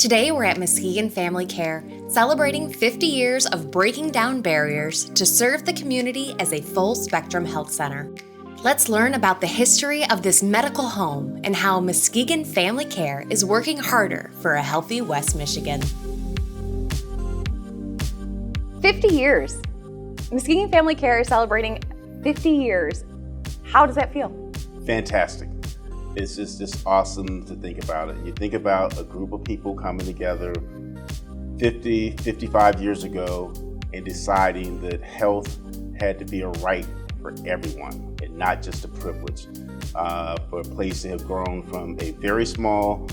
Today we're at Muskegon Family Care, celebrating 50 years of breaking down barriers to serve the community as a full-spectrum health center. Let's learn about the history of this medical home and how Muskegon Family Care is working harder for a healthy West Michigan. 50 years. Muskegon Family Care is celebrating 50 years. How does that feel? Fantastic. It's just awesome to think about it. You think about a group of people coming together 50, 55 years ago and deciding that health had to be a right for everyone and not just a privilege. For a place to have grown from a very small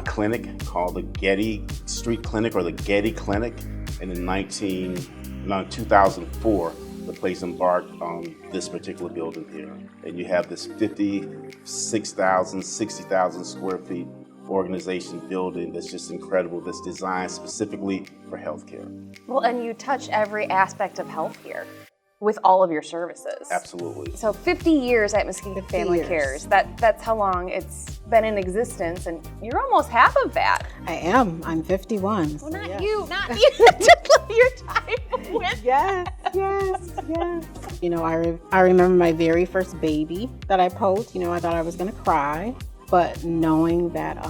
clinic called the Getty Street Clinic or the Getty Clinic, and in 2004, the place embarked on this particular building here. And you have this 56,000, 60,000 square feet organization building that's just incredible, that's designed specifically for healthcare. Well, and you touch every aspect of health here with all of your services. Absolutely. So 50 years at Muskegon Family Cares, that's how long it's been in existence, and you're almost half of that. I am. I'm 51. Well, not you. Just let your time with. Yes. You know, I remember my very first baby that I posed. You know, I thought I was going to cry, but knowing that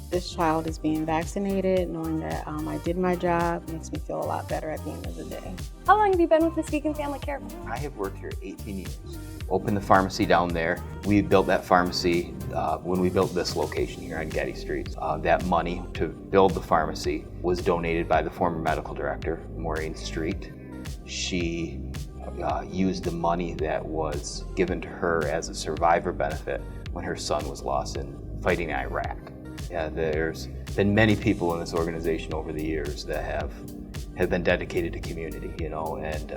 this child is being vaccinated, knowing that I did my job, makes me feel a lot better at the end of the day. How long have you been with Muskegon Family Care? I have worked here 18 years. Opened the pharmacy down there. We built that pharmacy when we built this location here on Getty Street. That money to build the pharmacy was donated by the former medical director, Maureen Street. She used the money that was given to her as a survivor benefit when her son was lost in fighting in Iraq. Yeah, there's been many people in this organization over the years that have been dedicated to community, you know, and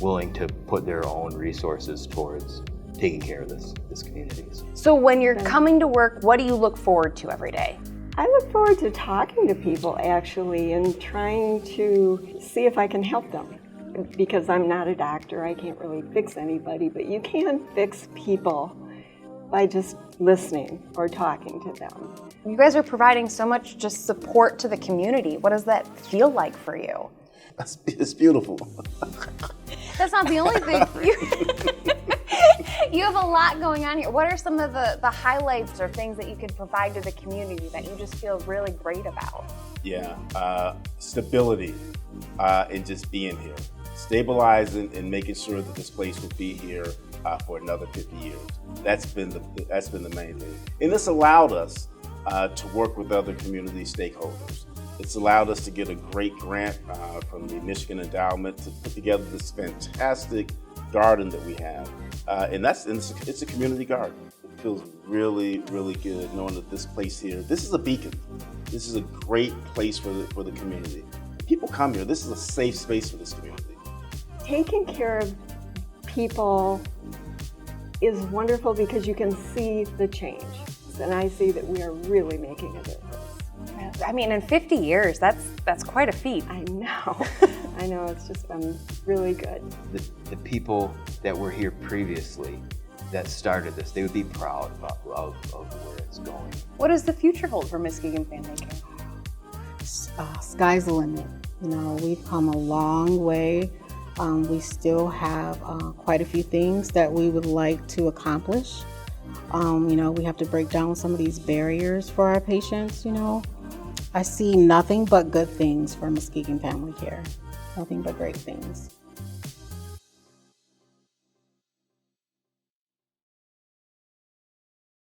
willing to put their own resources towards taking care of this community. So when you're coming to work, what do you look forward to every day? I look forward to talking to people actually and trying to see if I can help them. Because I'm not a doctor, I can't really fix anybody, but you can fix people by just listening or talking to them. You guys are providing so much just support to the community. What does that feel like for you? It's beautiful. That's not the only thing. You have a lot going on here. What are some of the highlights or things that you could provide to the community that you just feel really great about? Yeah, stability and just being here. Stabilizing and making sure that this place will be here for another 50 years. That's been the main thing. And this allowed us to work with other community stakeholders. It's allowed us to get a great grant from the Michigan Endowment to put together this fantastic garden that we have. And it's a community garden. It feels really, really good knowing that this place here, this is a beacon. This is a great place for the community. People come here, this is a safe space for this community. Taking care of people is wonderful because you can see the change. And I see that we are really making a difference. I mean, in 50 years, that's quite a feat. I know. I know, it's just been really good. The people that were here previously that started this, they would be proud of where it's going. What does the future hold for Muskegon Family Care? Sky's the limit. You know, we've come a long way. We still have quite a few things that we would like to accomplish. You know, we have to break down some of these barriers for our patients, you know. I see nothing but good things for Muskegon Family Care. Nothing but great things.